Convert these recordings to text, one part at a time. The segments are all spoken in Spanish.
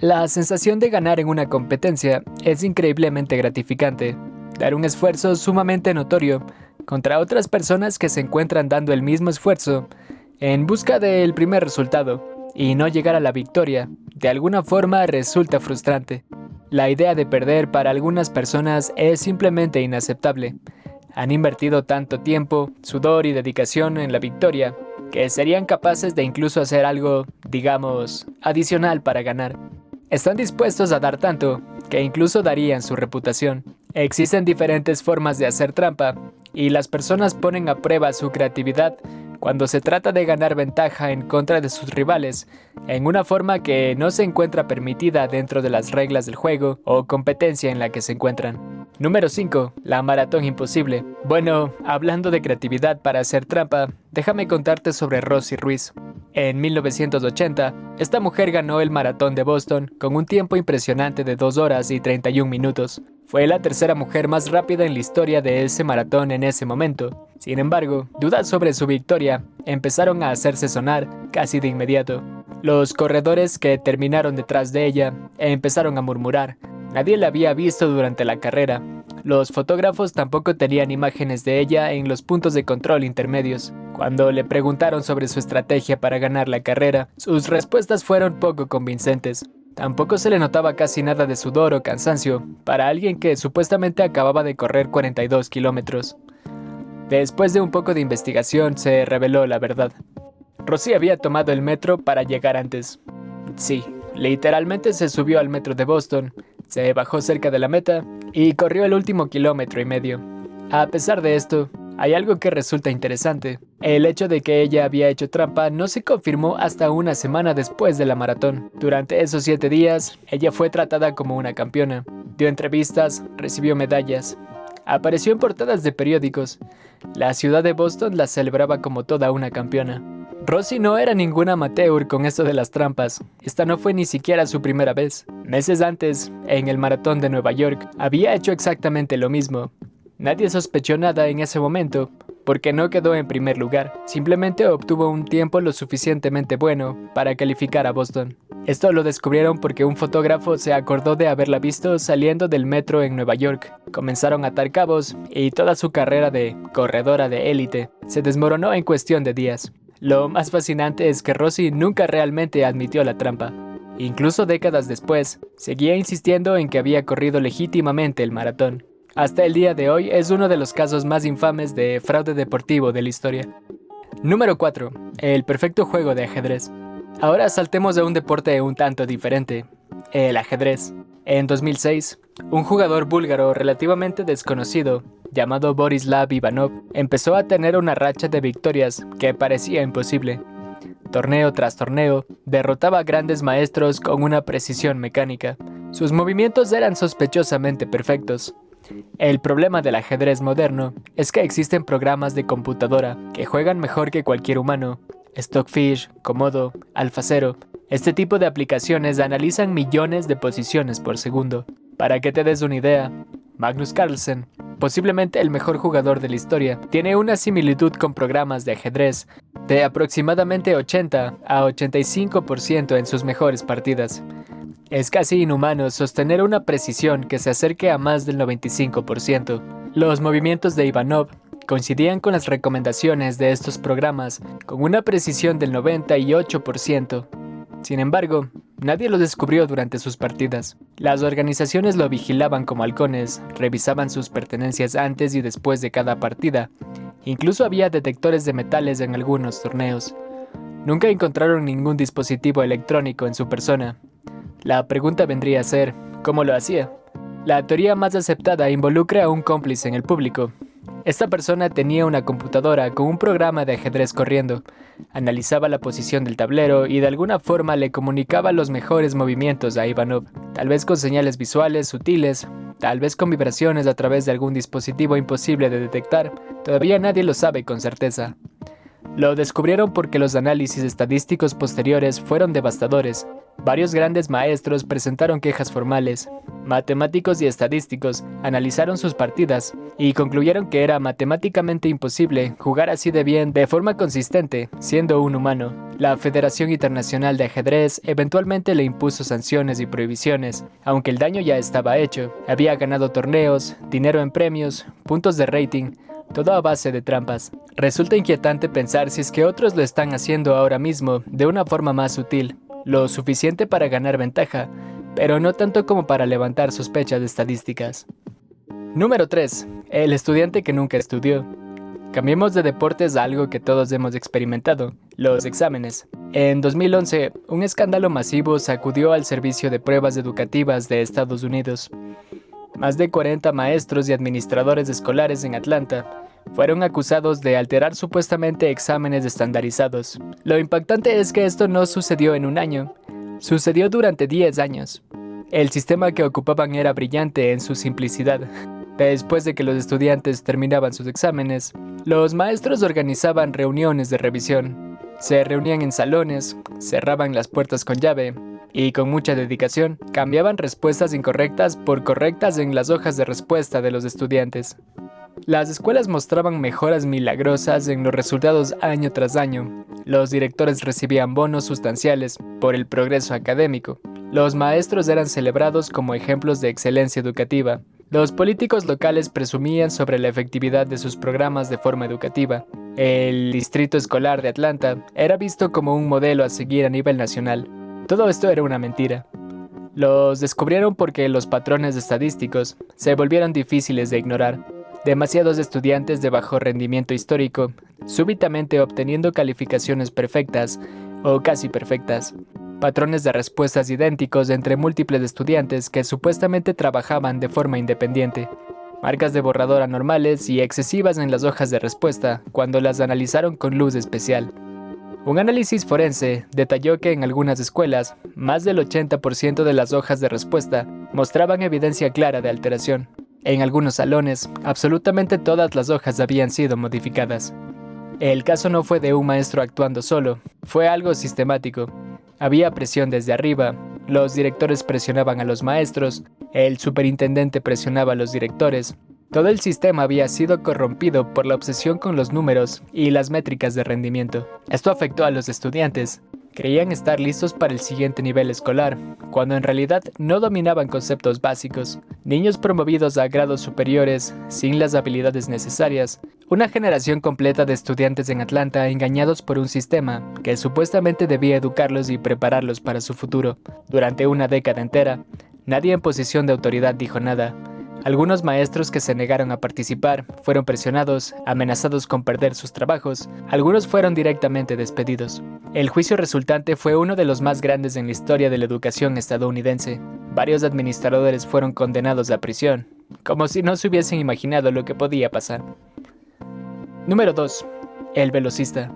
La sensación de ganar en una competencia es increíblemente gratificante. Dar un esfuerzo sumamente notorio contra otras personas que se encuentran dando el mismo esfuerzo en busca del primer resultado y no llegar a la victoria, de alguna forma resulta frustrante. La idea de perder para algunas personas es simplemente inaceptable. Han invertido tanto tiempo, sudor y dedicación en la victoria que serían capaces de incluso hacer algo, digamos, adicional para ganar. Están dispuestos a dar tanto que incluso darían su reputación. Existen diferentes formas de hacer trampa y las personas ponen a prueba su creatividad cuando se trata de ganar ventaja en contra de sus rivales, en una forma que no se encuentra permitida dentro de las reglas del juego o competencia en la que se encuentran. Número 5. La maratón imposible. Bueno, hablando de creatividad para hacer trampa, déjame contarte sobre Rosie Ruiz. En 1980, esta mujer ganó el maratón de Boston con un tiempo impresionante de 2 horas y 31 minutos. Fue la tercera mujer más rápida en la historia de ese maratón en ese momento. Sin embargo, dudas sobre su victoria empezaron a hacerse sonar casi de inmediato. Los corredores que terminaron detrás de ella empezaron a murmurar. Nadie la había visto durante la carrera. Los fotógrafos tampoco tenían imágenes de ella en los puntos de control intermedios. Cuando le preguntaron sobre su estrategia para ganar la carrera, sus respuestas fueron poco convincentes. Tampoco se le notaba casi nada de sudor o cansancio para alguien que supuestamente acababa de correr 42 kilómetros. Después de un poco de investigación se reveló la verdad. Rosie había tomado el metro para llegar antes. Sí, literalmente se subió al metro de Boston, se bajó cerca de la meta y corrió el último 1,5 kilómetros. A pesar de esto, hay algo que resulta interesante. El hecho de que ella había hecho trampa no se confirmó hasta una semana después de la maratón. Durante esos 7 días, ella fue tratada como una campeona. Dio entrevistas, recibió medallas. Apareció en portadas de periódicos. La ciudad de Boston la celebraba como toda una campeona. Rosie no era ninguna amateur con esto de las trampas. Esta no fue ni siquiera su primera vez. Meses antes, en el maratón de Nueva York, había hecho exactamente lo mismo. Nadie sospechó nada en ese momento, porque no quedó en primer lugar. Simplemente obtuvo un tiempo lo suficientemente bueno para calificar a Boston. Esto lo descubrieron porque un fotógrafo se acordó de haberla visto saliendo del metro en Nueva York. Comenzaron a atar cabos y toda su carrera de corredora de élite se desmoronó en cuestión de días. Lo más fascinante es que Rosie nunca realmente admitió la trampa. Incluso décadas después, seguía insistiendo en que había corrido legítimamente el maratón. Hasta el día de hoy es uno de los casos más infames de fraude deportivo de la historia. Número 4. El perfecto juego de ajedrez. Ahora saltemos a un deporte un tanto diferente, el ajedrez. En 2006, un jugador búlgaro relativamente desconocido, llamado Borislav Ivanov, empezó a tener una racha de victorias que parecía imposible. Torneo tras torneo, derrotaba a grandes maestros con una precisión mecánica. Sus movimientos eran sospechosamente perfectos. El problema del ajedrez moderno es que existen programas de computadora que juegan mejor que cualquier humano. Stockfish, Komodo, AlphaZero. Este tipo de aplicaciones analizan millones de posiciones por segundo. Para que te des una idea, Magnus Carlsen, posiblemente el mejor jugador de la historia, tiene una similitud con programas de ajedrez de aproximadamente 80 a 85% en sus mejores partidas. Es casi inhumano sostener una precisión que se acerque a más del 95%. Los movimientos de Ivanov coincidían con las recomendaciones de estos programas con una precisión del 98%. Sin embargo, nadie lo descubrió durante sus partidas. Las organizaciones lo vigilaban como halcones, revisaban sus pertenencias antes y después de cada partida. Incluso había detectores de metales en algunos torneos. Nunca encontraron ningún dispositivo electrónico en su persona. La pregunta vendría a ser, ¿cómo lo hacía? La teoría más aceptada involucra a un cómplice en el público. Esta persona tenía una computadora con un programa de ajedrez corriendo, analizaba la posición del tablero y de alguna forma le comunicaba los mejores movimientos a Ivanov, tal vez con señales visuales sutiles, tal vez con vibraciones a través de algún dispositivo imposible de detectar. Todavía nadie lo sabe con certeza. Lo descubrieron porque los análisis estadísticos posteriores fueron devastadores. Varios grandes maestros presentaron quejas formales. Matemáticos y estadísticos analizaron sus partidas y concluyeron que era matemáticamente imposible jugar así de bien de forma consistente, siendo un humano. La Federación Internacional de Ajedrez eventualmente le impuso sanciones y prohibiciones, aunque el daño ya estaba hecho. Había ganado torneos, dinero en premios, puntos de rating, todo a base de trampas. Resulta inquietante pensar si es que otros lo están haciendo ahora mismo de una forma más sutil, lo suficiente para ganar ventaja, pero no tanto como para levantar sospechas de estadísticas. Número 3. El estudiante que nunca estudió. Cambiemos de deportes a algo que todos hemos experimentado, los exámenes. En 2011, un escándalo masivo sacudió al Servicio de Pruebas Educativas de Estados Unidos. Más de 40 maestros y administradores escolares en Atlanta fueron acusados de alterar supuestamente exámenes estandarizados. Lo impactante es que esto no sucedió en un año, sucedió durante 10 años. El sistema que ocupaban era brillante en su simplicidad. Después de que los estudiantes terminaban sus exámenes, los maestros organizaban reuniones de revisión. Se reunían en salones, cerraban las puertas con llave y con mucha dedicación cambiaban respuestas incorrectas por correctas en las hojas de respuesta de los estudiantes. Las escuelas mostraban mejoras milagrosas en los resultados año tras año. Los directores recibían bonos sustanciales por el progreso académico. Los maestros eran celebrados como ejemplos de excelencia educativa. Los políticos locales presumían sobre la efectividad de sus programas de forma educativa. El Distrito Escolar de Atlanta era visto como un modelo a seguir a nivel nacional. Todo esto era una mentira. Los descubrieron porque los patrones estadísticos se volvieron difíciles de ignorar. Demasiados estudiantes de bajo rendimiento histórico, súbitamente obteniendo calificaciones perfectas o casi perfectas. Patrones de respuestas idénticos entre múltiples estudiantes que supuestamente trabajaban de forma independiente. Marcas de borrador anormales y excesivas en las hojas de respuesta cuando las analizaron con luz especial. Un análisis forense detalló que en algunas escuelas, más del 80% de las hojas de respuesta mostraban evidencia clara de alteración. En algunos salones, absolutamente todas las hojas habían sido modificadas. El caso no fue de un maestro actuando solo, fue algo sistemático. Había presión desde arriba, los directores presionaban a los maestros, el superintendente presionaba a los directores. Todo el sistema había sido corrompido por la obsesión con los números y las métricas de rendimiento. Esto afectó a los estudiantes. Creían estar listos para el siguiente nivel escolar, cuando en realidad no dominaban conceptos básicos. Niños promovidos a grados superiores, sin las habilidades necesarias. Una generación completa de estudiantes en Atlanta engañados por un sistema que supuestamente debía educarlos y prepararlos para su futuro. Durante una década entera, nadie en posición de autoridad dijo nada. Algunos maestros que se negaron a participar fueron presionados, amenazados con perder sus trabajos. Algunos fueron directamente despedidos. El juicio resultante fue uno de los más grandes en la historia de la educación estadounidense. Varios administradores fueron condenados a prisión, como si no se hubiesen imaginado lo que podía pasar. Número 2. El velocista.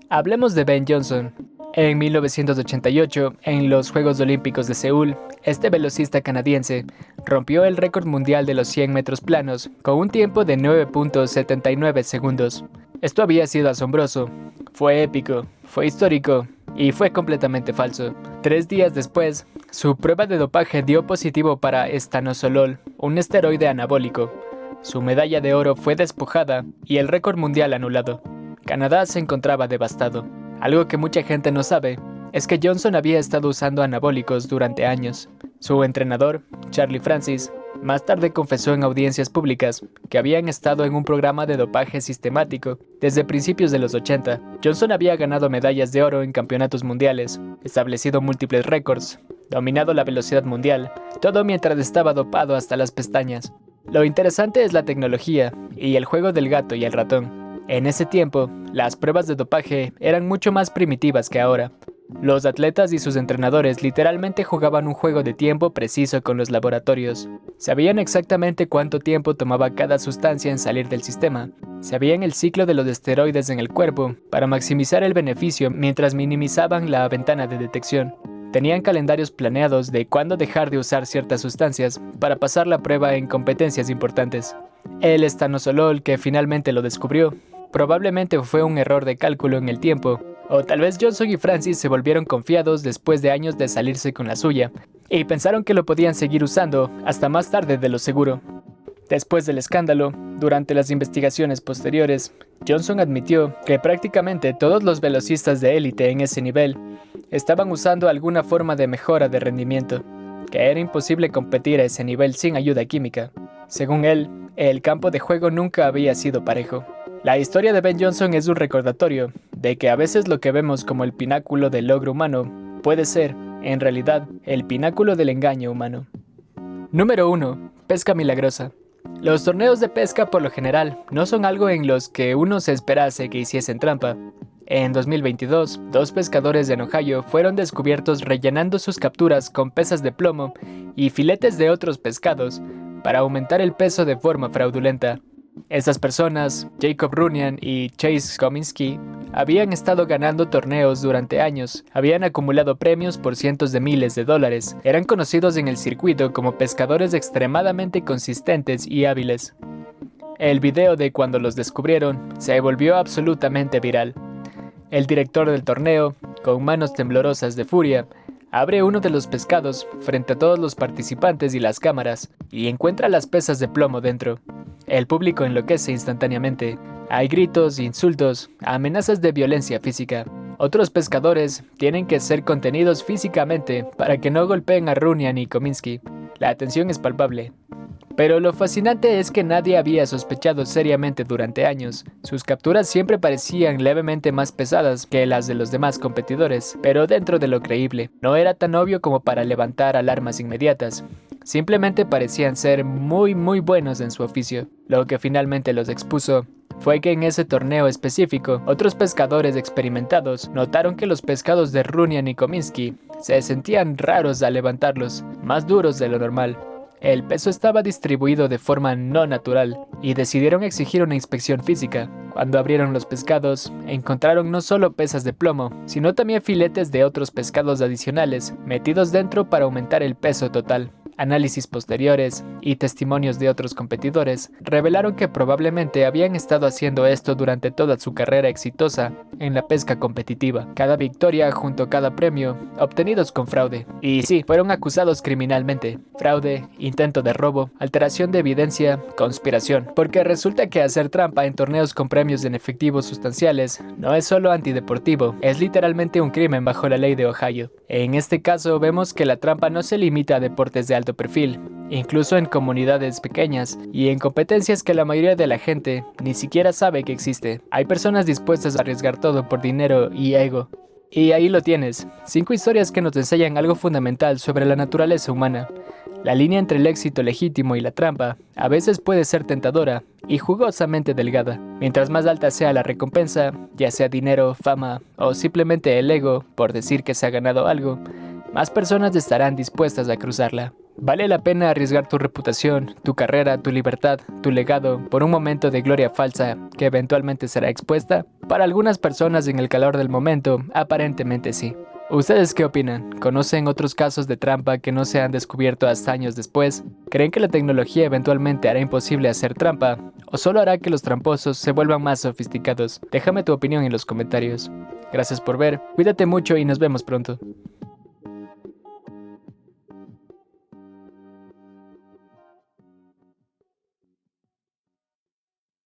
Hablemos de Ben Johnson. En 1988, en los Juegos Olímpicos de Seúl, este velocista canadiense rompió el récord mundial de los 100 metros planos con un tiempo de 9.79 segundos. Esto había sido asombroso, fue épico, fue histórico y fue completamente falso. 3 días después, su prueba de dopaje dio positivo para estanosol, un esteroide anabólico. Su medalla de oro fue despojada y el récord mundial anulado. Canadá se encontraba devastado. Algo que mucha gente no sabe es que Johnson había estado usando anabólicos durante años. Su entrenador, Charlie Francis, más tarde confesó en audiencias públicas que habían estado en un programa de dopaje sistemático desde principios de los 80. Johnson había ganado medallas de oro en campeonatos mundiales, establecido múltiples récords, dominado la velocidad mundial, todo mientras estaba dopado hasta las pestañas. Lo interesante es la tecnología y el juego del gato y el ratón. En ese tiempo, las pruebas de dopaje eran mucho más primitivas que ahora. Los atletas y sus entrenadores literalmente jugaban un juego de tiempo preciso con los laboratorios. Sabían exactamente cuánto tiempo tomaba cada sustancia en salir del sistema. Sabían el ciclo de los esteroides en el cuerpo para maximizar el beneficio mientras minimizaban la ventana de detección. Tenían calendarios planeados de cuándo dejar de usar ciertas sustancias para pasar la prueba en competencias importantes. El estanosol, que finalmente lo descubrió, Probablemente fue un error de cálculo en el tiempo, o tal vez Johnson y Francis se volvieron confiados después de años de salirse con la suya, y pensaron que lo podían seguir usando hasta más tarde de lo seguro. Después del escándalo, durante las investigaciones posteriores, Johnson admitió que prácticamente todos los velocistas de élite en ese nivel estaban usando alguna forma de mejora de rendimiento, que era imposible competir a ese nivel sin ayuda química. Según él, el campo de juego nunca había sido parejo. La historia de Ben Johnson es un recordatorio de que a veces lo que vemos como el pináculo del logro humano puede ser, en realidad, el pináculo del engaño humano. Número 1. Pesca milagrosa. Los torneos de pesca por lo general no son algo en los que uno se esperase que hiciesen trampa. En 2022, 2 pescadores en Ohio fueron descubiertos rellenando sus capturas con pesas de plomo y filetes de otros pescados para aumentar el peso de forma fraudulenta. Estas personas, Jacob Runyan y Chase Kominsky, habían estado ganando torneos durante años, habían acumulado premios por cientos de miles de dólares, eran conocidos en el circuito como pescadores extremadamente consistentes y hábiles. El video de cuando los descubrieron se volvió absolutamente viral. El director del torneo, con manos temblorosas de furia, abre uno de los pescados frente a todos los participantes y las cámaras, y encuentra las pesas de plomo dentro. El público enloquece instantáneamente. Hay gritos, insultos, amenazas de violencia física. Otros pescadores tienen que ser contenidos físicamente para que no golpeen a Runyan y Kominsky. La tensión es palpable. Pero lo fascinante es que nadie había sospechado seriamente durante años. Sus capturas siempre parecían levemente más pesadas que las de los demás competidores, pero dentro de lo creíble. No era tan obvio como para levantar alarmas inmediatas. Simplemente parecían ser muy buenos en su oficio. Lo que finalmente los expuso fue que en ese torneo específico, otros pescadores experimentados notaron que los pescados de Runyan y Kominsky se sentían raros al levantarlos, más duros de lo normal. El peso estaba distribuido de forma no natural y decidieron exigir una inspección física. Cuando abrieron los pescados, encontraron no solo pesas de plomo, sino también filetes de otros pescados adicionales metidos dentro para aumentar el peso total. Análisis posteriores y testimonios de otros competidores revelaron que probablemente habían estado haciendo esto durante toda su carrera exitosa en la pesca competitiva. Cada victoria junto a cada premio obtenidos con fraude. Y sí, fueron acusados criminalmente. Fraude, intento de robo, alteración de evidencia, conspiración. Porque resulta que hacer trampa en torneos con premios en efectivo sustanciales no es solo antideportivo, es literalmente un crimen bajo la ley de Ohio. En este caso vemos que la trampa no se limita a deportes de alto perfil, incluso en comunidades pequeñas y en competencias que la mayoría de la gente ni siquiera sabe que existe. Hay personas dispuestas a arriesgar todo por dinero y ego. Y ahí lo tienes, 5 historias que nos enseñan algo fundamental sobre la naturaleza humana. La línea entre el éxito legítimo y la trampa a veces puede ser tentadora y jugosamente delgada. Mientras más alta sea la recompensa, ya sea dinero, fama o simplemente el ego por decir que se ha ganado algo, más personas estarán dispuestas a cruzarla. ¿Vale la pena arriesgar tu reputación, tu carrera, tu libertad, tu legado por un momento de gloria falsa que eventualmente será expuesta? Para algunas personas en el calor del momento, aparentemente sí. ¿Ustedes qué opinan? ¿Conocen otros casos de trampa que no se han descubierto hasta años después? ¿Creen que la tecnología eventualmente hará imposible hacer trampa? ¿O solo hará que los tramposos se vuelvan más sofisticados? Déjame tu opinión en los comentarios. Gracias por ver, cuídate mucho y nos vemos pronto.